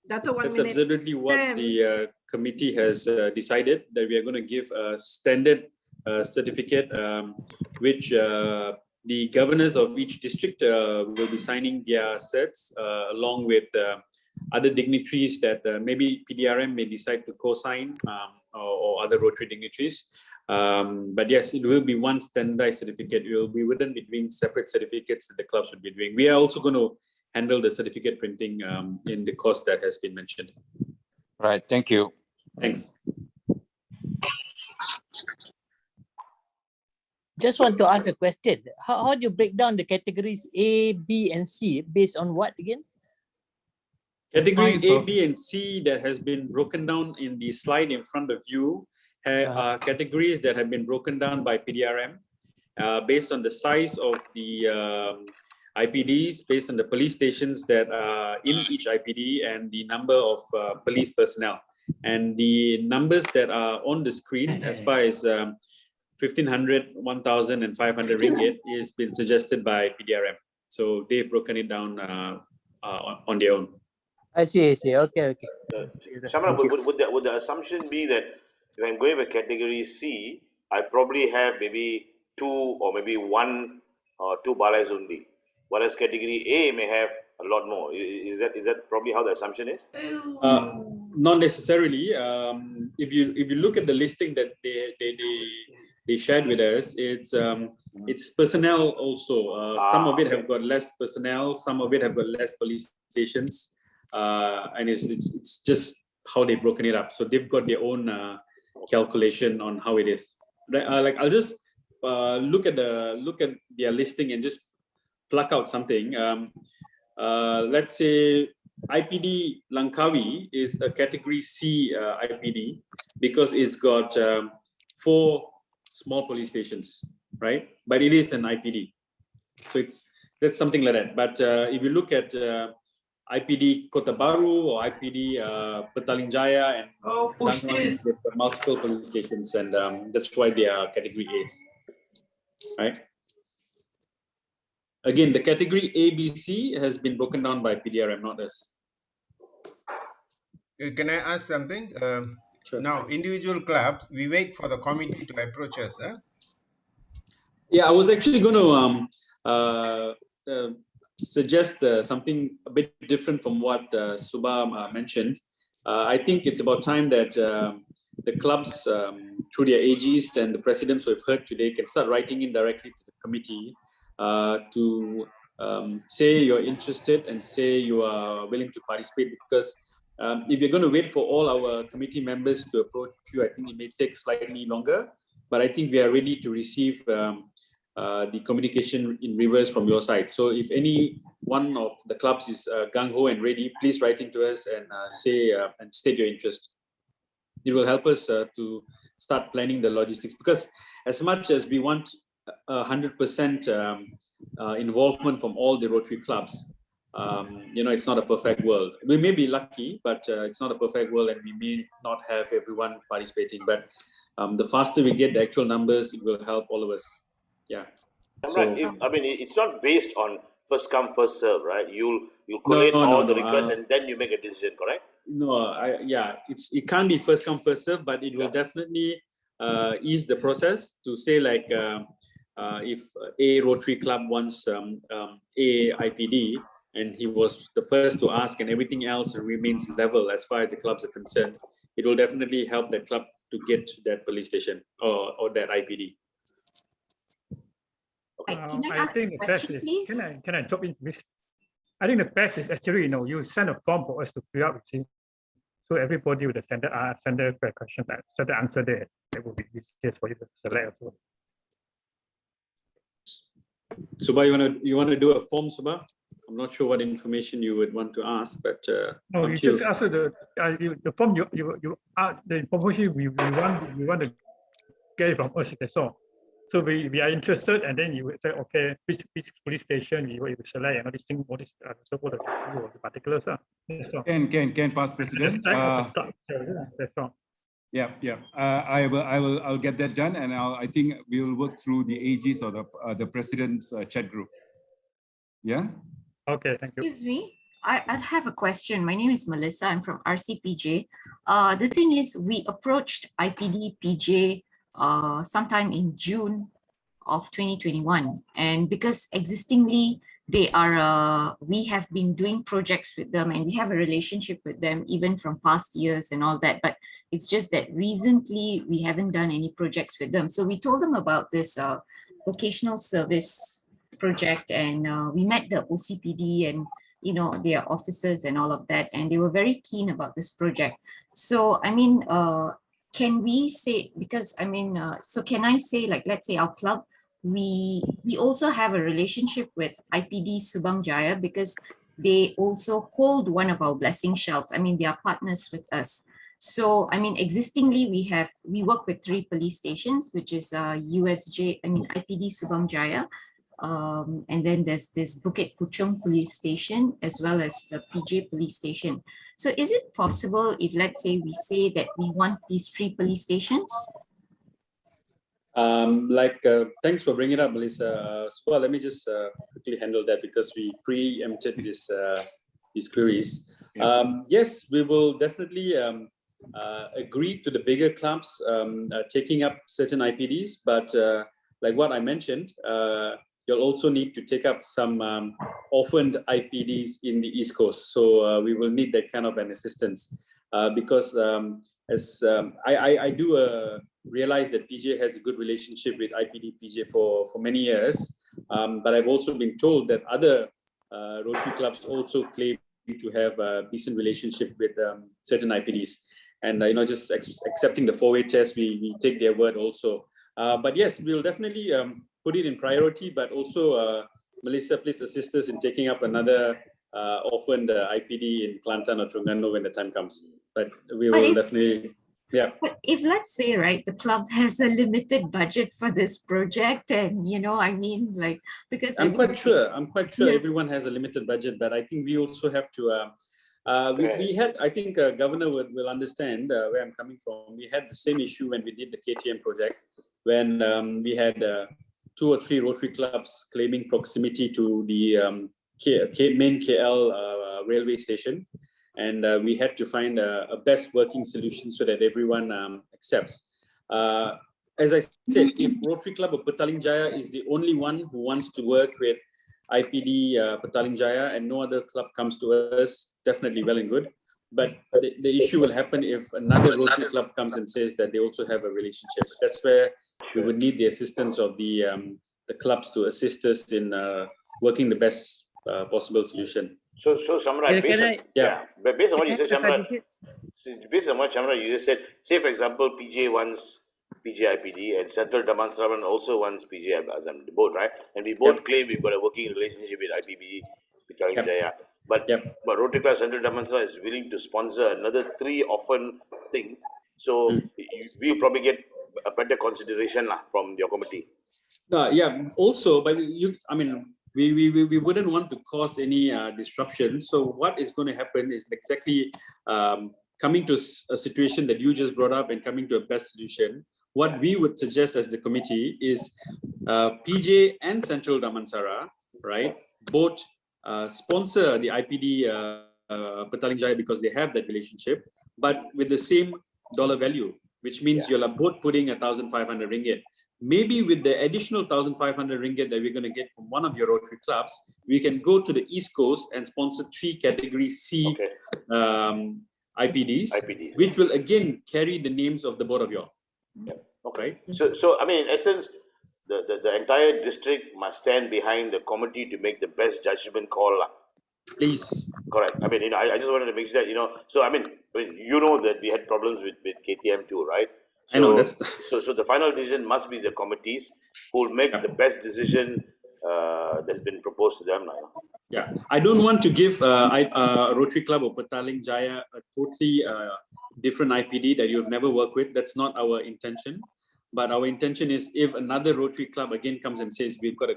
Dato, 1 that's minute. absolutely what Sam. the committee has decided, that we are going to give a standard certificate, which the governors of each district will be signing their certs along with other dignitaries that maybe PDRM may decide to co-sign, or other Rotary dignitaries. But yes, it will be one standardized certificate. We wouldn't be doing separate certificates that the clubs would be doing. We are also going to handle the certificate printing in the cost that has been mentioned. Right, thank you. Thanks. Just want to ask a question. How do you break down the categories A, B, and C based on what again? Category size A, of- B, and C that has been broken down in the slide in front of you are categories that have been broken down by PDRM based on the size of the IPDs, based on the police stations that are in each IPD and the number of police personnel. And the numbers that are on the screen as far as 1,500, 1,000 and 500 ringgit is been suggested by PDRM. So they've broken it down on their own. I see. Okay. Shamra, would the assumption be that if I'm going with category C, I probably have maybe 2 or maybe 1 or 2 balais only, whereas category A may have a lot more? Is that probably how the assumption is? Not necessarily. If you look at the listing that they shared with us, it's personnel also. Some of it have got less personnel, some of it have got less police stations, and it's just how they've broken it up. So they've got their own calculation on how it is. Like I'll just look at their listing and just pluck out something. Let's say IPD Langkawi is a category C IPD because it's got 4 small police stations, right? But it is an IPD, so that's something like that. But if you look at IPD Kota Baru or IPD Petaling Jaya and Dangon with multiple police stations, and that's why they are category A's, right? Again, the category A, B, C has been broken down by PDRM, not us. Can I ask something? Sure. Now, individual clubs, we wait for the committee to approach us. Yeah, I was actually going to suggest something a bit different from what Subha mentioned. I think it's about time that the clubs, through their AGs and the presidents we've heard today, can start writing in directly to the committee to say you're interested and say you are willing to participate, because if you're going to wait for all our committee members to approach you, I think it may take slightly longer, but I think we are ready to receive the communication in reverse from your side. So if any one of the clubs is gung-ho and ready, please write into us and say and state your interest. It will help us to start planning the logistics, because as much as we want 100% involvement from all the Rotary clubs, it's not a perfect world. We may be lucky, but it's not a perfect world, and we may not have everyone participating. But the faster we get the actual numbers, it will help all of us. Yeah. Right. It's not based on first come first serve, right? You'll collate all the requests and then you make a decision, correct? No, it can't be first come first serve, but it will definitely ease the process to say, like, if a Rotary club wants a IPD and he was the first to ask, and everything else remains level as far as the clubs are concerned, it will definitely help the club to get to that police station or that IPD. Can I I ask think a the best question, is, please? can I jump in, please? I think the best is actually, you send a form for us to fill out, you see. So everybody with a standard question, standard answer there, that will be easier for you to select as well. Suba, you wanna do a form, Suba? I'm not sure what information you would want to ask, but No, you just answer the form. The information we want to get it from us. That's all. So we are interested, and then you would say, okay, which police station you will select, and all these things, all this so forth, the particulars. That's all. Can past president. That's all. Yeah. I'll get that done, and I think we'll work through the AGs or the president's chat group. Yeah. Okay, thank you. Excuse me, I have a question. My name is Melissa. I'm from RCPJ. The thing is, we approached IPD PJ sometime in June of 2021, and because existingly they are, we have been doing projects with them, and we have a relationship with them even from past years and all that. But it's just that recently we haven't done any projects with them. So we told them about this vocational service project, and we met the OCPD and their officers and all of that, and they were very keen about this project. So I mean, can we say, because I mean, so can I say, like, let's say our club, we also have a relationship with IPD Subang Jaya, because they also hold one of our blessing shells. I mean, they are partners with us. So I mean, existingly we work with 3 police stations, which is IPD Subang Jaya, and then there's this Bukit Puchong police station, as well as the PJ police station. So is it possible if, let's say, we say that we want these 3 police stations? Thanks for bringing it up, Melissa. So let me just quickly handle that, because we preempted these queries. Yes, we will definitely agree to the bigger clubs taking up certain IPDs, but like what I mentioned, you'll also need to take up some orphaned IPDs in the East Coast. So we will need that kind of an assistance, because as I do realize that PJ has a good relationship with IPD PJ for many years, but I've also been told that other Rotary clubs also claim to have a decent relationship with certain IPDs, and just accepting the 4-way test, we take their word also. But yes, we'll definitely put it in priority, but also Melissa, please assist us in taking up another orphaned IPD in Kelantan or Terengganu when the time comes. But we will definitely, yeah. But if, let's say, right, the club has a limited budget for this project, and I mean, like, because I'm quite sure everyone has a limited budget, but I think we also have to. We had, I think Governor will understand where I'm coming from. We had the same issue when we did the KTM project, when we had 2 or 3 Rotary clubs claiming proximity to the main KL railway station, and we had to find a best working solution so that everyone accepts. As I said, if Rotary Club of Petaling Jaya is the only one who wants to work with IPD Petaling Jaya and no other club comes to us, definitely well and good. But the issue will happen if another Rotary club comes and says that they also have a relationship. That's where we would need the assistance of the clubs to assist us in working the best possible solution. So Shamra, based on what you said, Shamra, based on what Shamra you just said, say for example, PJ wants PJ IPD and Central Damansaraman also wants PJ Azam, both, right? And we both claim we've got a working relationship with IPB Petaling Jaya. But Rotary Club Central Damansaraman is willing to sponsor another 3 orphan things. So we probably get a better consideration from your committee. Also, but we wouldn't want to cause any disruption. So what is going to happen is exactly coming to a situation that you just brought up and coming to a best solution. What we would suggest as the committee is PJ and Central Damansara, right, both sponsor the IPD Petaling Jaya because they have that relationship, but with the same dollar value, which means you'll both putting 1,500 ringgit. maybe with the additional 1,500 ringgit that we're going to get from one of your Rotary clubs, we can go to the East Coast and sponsor 3 category C IPDs, which will again carry the names of the both of you all. Okay. So I mean, in essence, the entire district must stand behind the committee to make the best judgment call. Please. Correct. I mean, I just wanted to make sure that, so I mean, that we had problems with KTM too, right? So, I know that's so the final decision must be the committees who will make the best decision that's been proposed to them now. Yeah, I don't want to give Rotary Club of Petaling Jaya a totally different IPD that you've never worked with. That's not our intention. But our intention is if another Rotary Club again comes and says we've got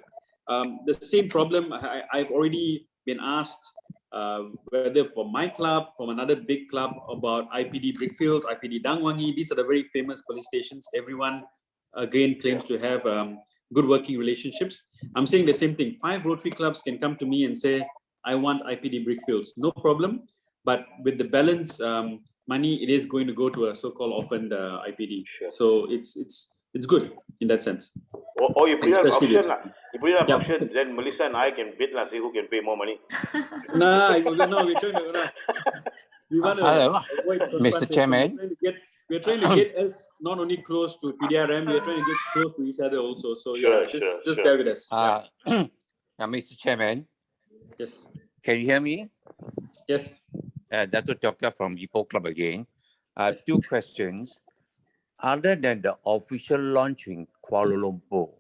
the same problem, I've already been asked whether for my club, from another big club about IPD Brickfields, IPD Dangwangi. These are the very famous police stations. Everyone again claims to have good working relationships. I'm saying the same thing. 5 Rotary clubs can come to me and say, I want IPD Brickfields. No problem. But with the balance money, it is going to go to a so-called orphaned IPD. Sure. So it's good in that sense. Or you put it on auction. You put it on auction, then Melissa and I can bid and see who can pay more money. No, we're trying to. We want to avoid Mr. Chairman. We're trying to get us not only close to PDRM, we're trying to get close to each other also. So just bear with us. Mr. Chairman. Yes. Can you hear me? Yes. Dr. Tokya from Ipoh Club again. 2 questions. Other than the official launch in Kuala Lumpur,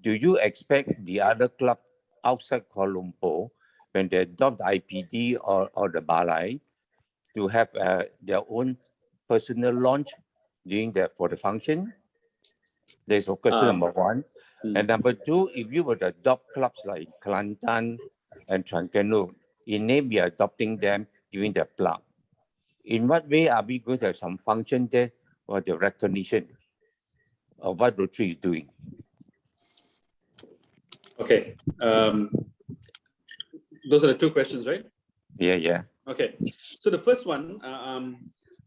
do you expect the other club outside Kuala Lumpur, when they adopt the IPD or the Balai, to have their own personal launch for the function? There's question number 1. And number 2, if you were to adopt clubs like Kelantan and Terengganu, it may be adopting them during the plug. In what way are we going to have some function there or the recognition of what Rotary is doing? Okay. Those are the 2 questions, right? Yeah. Okay. So the first one,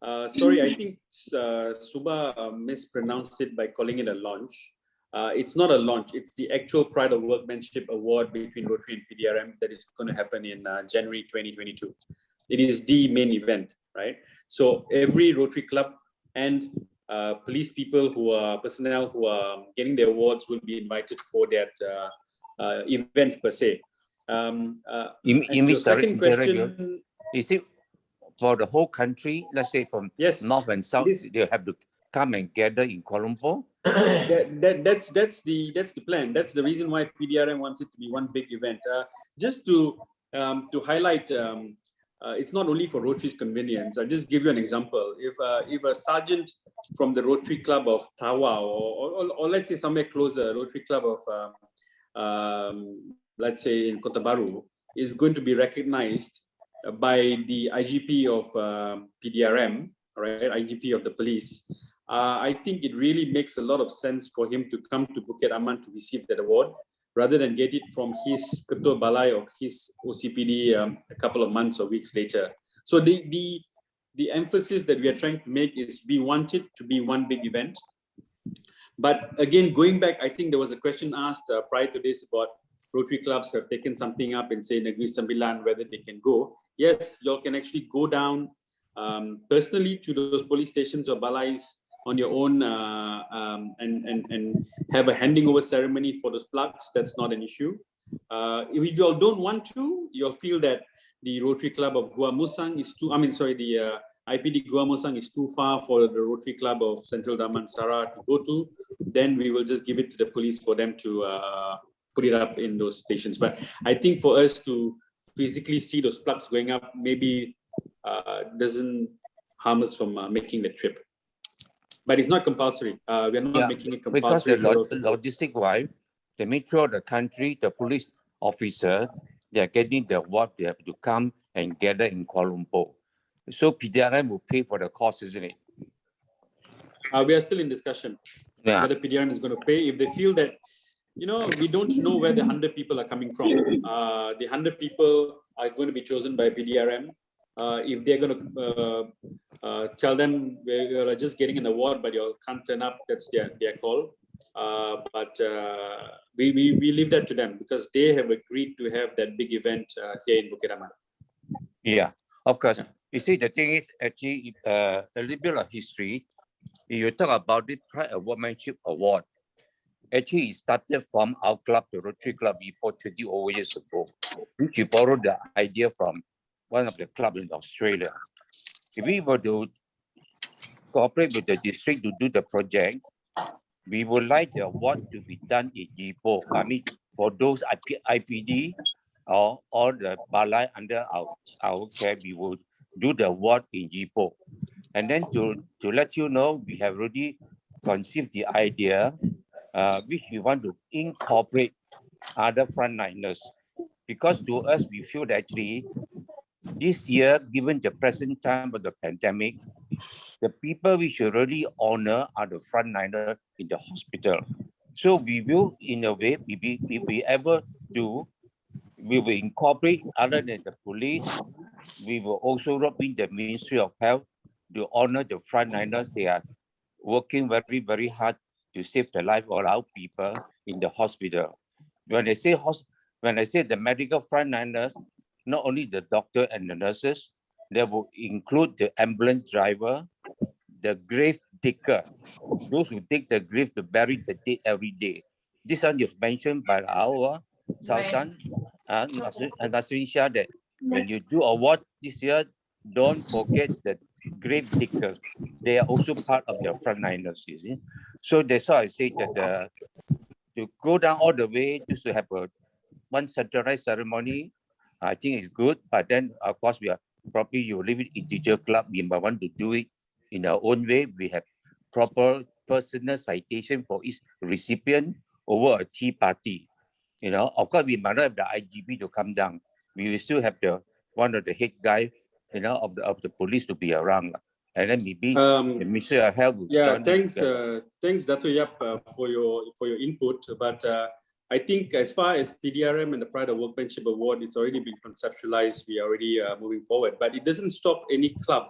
sorry, I think Suba mispronounced it by calling it a launch. It's not a launch. It's the actual Pride of Workmanship Award between Rotary and PDRM that is going to happen in January 2022. It is the main event, right? So every Rotary club and police people personnel who are getting the awards will be invited for that event per se. Second question, is it for the whole country? Let's say from north and south, they have to come and gather in Kuala Lumpur. That's the plan. That's the reason why PDRM wants it to be one big event. Just to highlight, it's not only for Rotary's convenience. I'll just give you an example. If a sergeant from the Rotary Club of Tawa or let's say somewhere closer, Rotary Club of let's say in Kota Baru, is going to be recognized by the IGP of PDRM, right? IGP of the police. I think it really makes a lot of sense for him to come to Bukit Aman to receive that award, rather than get it from his Ketua Balai or his OCPD a couple of months or weeks later. So the emphasis that we are trying to make is we want it to be one big event. But again, going back, I think there was a question asked prior to this about Rotary clubs have taken something up in, say, Negeri Sembilan, whether they can go. Yes, you all can actually go down personally to those police stations or balais on your own and have a handing over ceremony for those plugs. That's not an issue. If you all don't want to, you'll feel that the Rotary Club of Gua Musang is too, the IPD Gua Musang is too far for the Rotary Club of Central Damansara to go to, then we will just give it to the police for them to put it up in those stations. But I think for us to physically see those plugs going up maybe doesn't harm us from making the trip. But it's not compulsory. We're not making it compulsory. Because the logistic wise, they make sure the country, the police officer, they are getting the award, they have to come and gather in Kuala Lumpur. So PDRM will pay for the cost, isn't it? We are still in discussion whether PDRM is going to pay. If they feel that, we don't know where the 100 people are coming from. The 100 people are going to be chosen by PDRM. If they're going to tell them we're just getting an award, but you can't turn up, that's their call. But we leave that to them because they have agreed to have that big event here in Bukit Aman. Yeah, of course. You see, the thing is actually a little bit of history. You talk about the Pride of Workmanship Award. Actually, it started from our club, the Rotary Club, before 20 over years ago, which we borrowed the idea from one of the clubs in Australia. If we were to cooperate with the district to do the project, we would like the award to be done in Ipoh. I mean, for those IPD or the balai under our care, we would do the award in Ipoh. And then to let you know, we have already conceived the idea, which we want to incorporate other frontliners. Because to us, we feel that actually this year, given the present time of the pandemic, the people we should really honor are the frontliner in the hospital. So we will, in a way, if we ever do, we will incorporate other than the police. We will also rope in the Ministry of Health to honor the frontliners. They are working very, very hard to save the life of our people in the hospital. When I say the medical frontliners, not only the doctor and the nurses, they will include the ambulance driver, the grave digger, those who take the grave to bury the dead every day. This one is mentioned by our Sultan and Nasrin Shah that when you do award this year, don't forget the grave diggers. They are also part of the frontliners, you see. So that's why I say that to go down all the way just to have one centralized ceremony, I think it's good. But then, of course, we are probably you live in individual club. We might want to do it in our own way. We have proper personal citation for each recipient over a tea party. You know, of course, we might not have the IGP to come down. We will still have one of the head guy, you know, of the police to be around. And then maybe the Ministry of Health will join thanks, Dato' Yap, for your input. But I think as far as PDRM and the Pride of Workmanship Award, it's already been conceptualized. We are already moving forward. But it doesn't stop any club,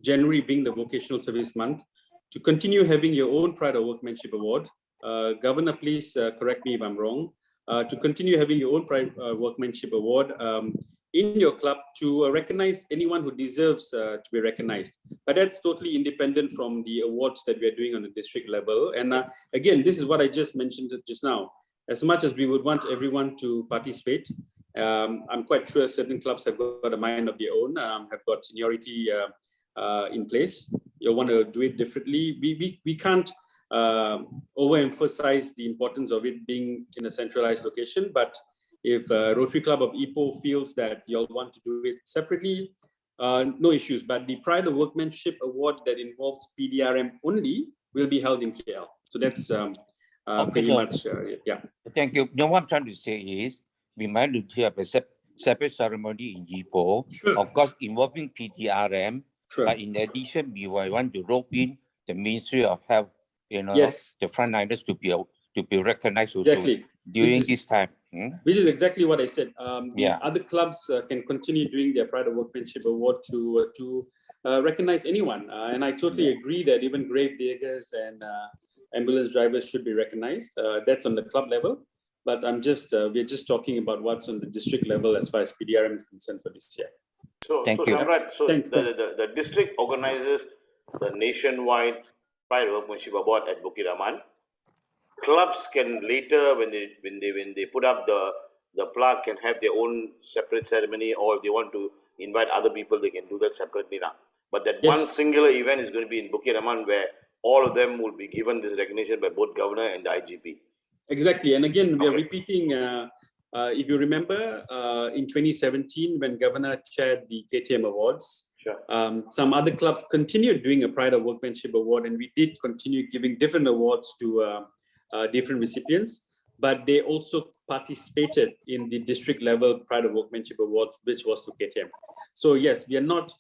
January being the Vocational Service Month, to continue having your own Pride of Workmanship Award. Governor, please correct me if I'm wrong. To continue having your own Pride Workmanship Award in your club to recognize anyone who deserves to be recognized. But that's totally independent from the awards that we are doing on the district level. And again, this is what I just mentioned just now. As much as we would want everyone to participate, I'm quite sure certain clubs have got a mind of their own, have got seniority in place. You'll want to do it differently. We can't overemphasize the importance of it being in a centralized location, but if Rotary Club of Ipoh feels that you'll want to do it separately, no issues. But the Pride of Workmanship Award that involves PDRM only will be held in KL. So that's pretty much, yeah. Thank you. No, what I'm trying to say is we might have a separate ceremony in Ipoh, of course, involving PDRM. But in addition, we want to rope in the Ministry of Health, you know, the frontliners to be recognized also during this time. Which is exactly what I said. The other clubs can continue doing their Pride of Workmanship Award to recognize anyone. And I totally agree that even grave diggers and ambulance drivers should be recognized. That's on the club level. But we're just talking about what's on the district level as far as PDRM is concerned for this year. So Samrat, the district organizes the nationwide Pride of Workmanship Award at Bukit Aman. Clubs can later, when they put up the plaque, can have their own separate ceremony, or if they want to invite other people, they can do that separately now. But that one singular event is going to be in Bukit Aman, where all of them will be given this recognition by both governor and the IGP. Exactly, and again, we are repeating. If you remember, in 2017, when Governor chaired the KTM Awards, some other clubs continued doing a Pride of Workmanship Award, and we did continue giving different awards to different recipients, but they also participated in the district level Pride of Workmanship Awards, which was to KTM. So yes, we are not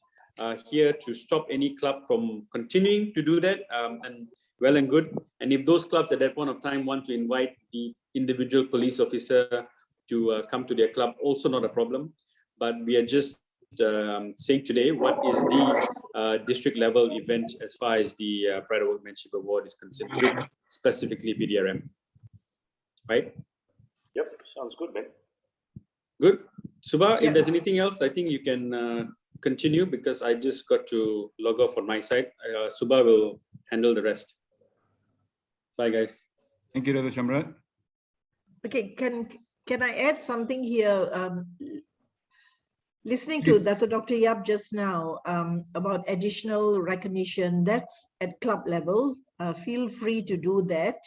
here to stop any club from continuing to do that, and well and good. And if those clubs at that point of time want to invite the individual police officer to come to their club, also not a problem. But we are just saying today what is the district level event as far as the Pride of Workmanship Award is concerned, with specifically PDRM. Right? Yep, sounds good, man. Good. Subha, Yeah. if there's anything else, I think you can continue because I just got to log off on my side. Subha will handle the rest. Bye, guys. Thank you, Dr. Shamrat. Okay, can I add something here? Listening Please. to Dr. Yap just now about additional recognition, that's at club level. Feel free to do that.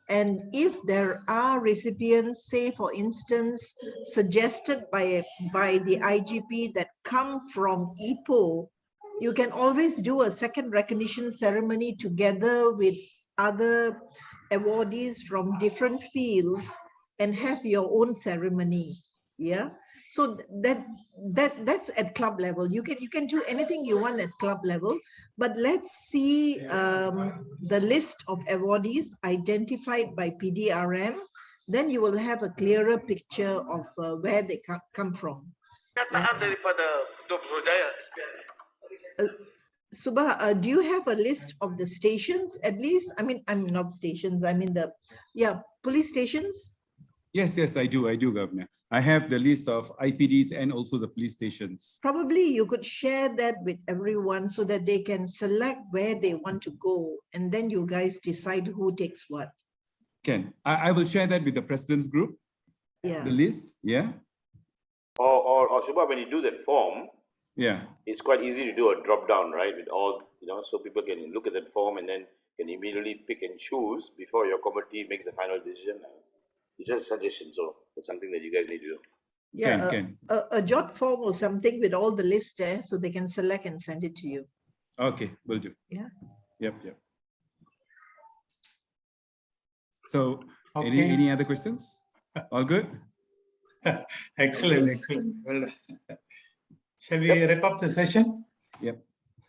And if there are recipients, say for instance, suggested by the IGP that come from Ipoh, you can always do a second recognition ceremony together with other awardees from different fields and have your own ceremony. Yeah. So that's at club level. You can do anything you want at club level, but let's see the list of awardees identified by PDRM. Then you will have a clearer picture of where they come from. Subha, do you have a list of the stations at least? I mean, I'm not stations. I mean police stations. Yes, I do, Governor. I have the list of IPDs and also the police stations. Probably you could share that with everyone so that they can select where they want to go. And then you guys decide who takes what. Ken, I will share that with the president's group. Yeah. The list, yeah. Or Subha, when you do that form, yeah, it's quite easy to do a drop down, right? With all, so people can look at that form and then can immediately pick and choose before your committee makes the final decision. It's just a suggestion, so it's something that you guys need to do. Yeah, a jot form or something with all the list there so they can select and send it to you. Okay, will do. Yeah. Yep. So, Okay. any other questions? All good? Excellent. Well, shall we wrap up the session? Yep.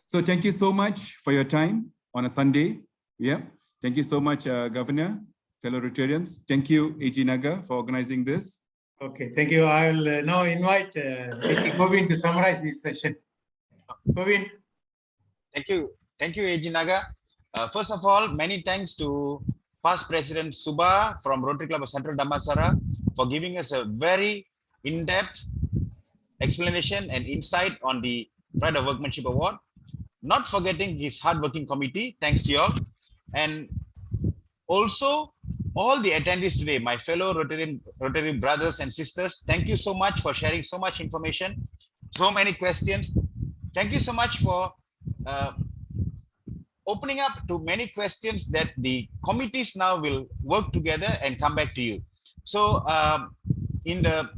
So thank you so much for your time on a Sunday. Yep. Thank you so much, Governor, fellow Rotarians. Thank you, AG Naga, for organizing this. Okay, thank you. I will now invite Govin to summarize this session. Govin. Thank you, AG Naga. First of all, many thanks to past President Subha from Rotary Club of Central Damansara for giving us a very in-depth explanation and insight on the Pride of Workmanship Award. Not forgetting his hardworking committee, thanks to you all. And also, all the attendees today, my fellow Rotary brothers and sisters, thank you so much for sharing so much information, so many questions. Thank you so much for opening up to many questions that the committees now will work together and come back to you. So in the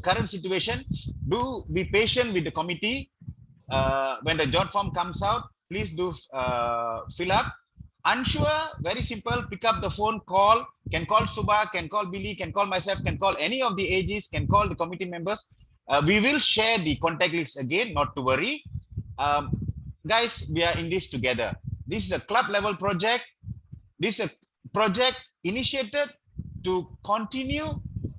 current situation, do be patient with the committee. When the jot form comes out, please do fill up. Unsure, very simple, pick up the phone, can call Subha, can call Billy, can call myself, can call any of the AGs, can call the committee members. We will share the contact list again, not to worry. Guys, we are in this together. This is a club level project. This is a project initiated to continue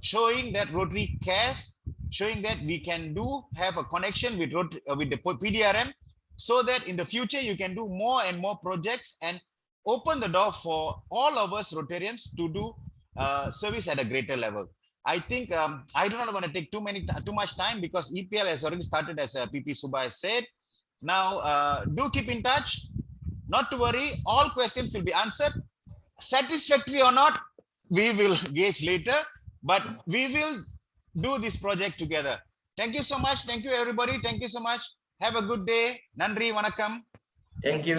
showing that Rotary cares, showing that we can have a connection with the PDRM, so that in the future you can do more and more projects and open the door for all of us Rotarians to do service at a greater level. I think I do not want to take too much time because EPL has already started, as PP Subha has said. Now, do keep in touch. Not to worry, all questions will be answered. Satisfactory or not, we will gauge later, but we will do this project together. Thank you so much. Thank you, everybody. Thank you so much. Have a good day. Nandri, vanakkam. Thank you.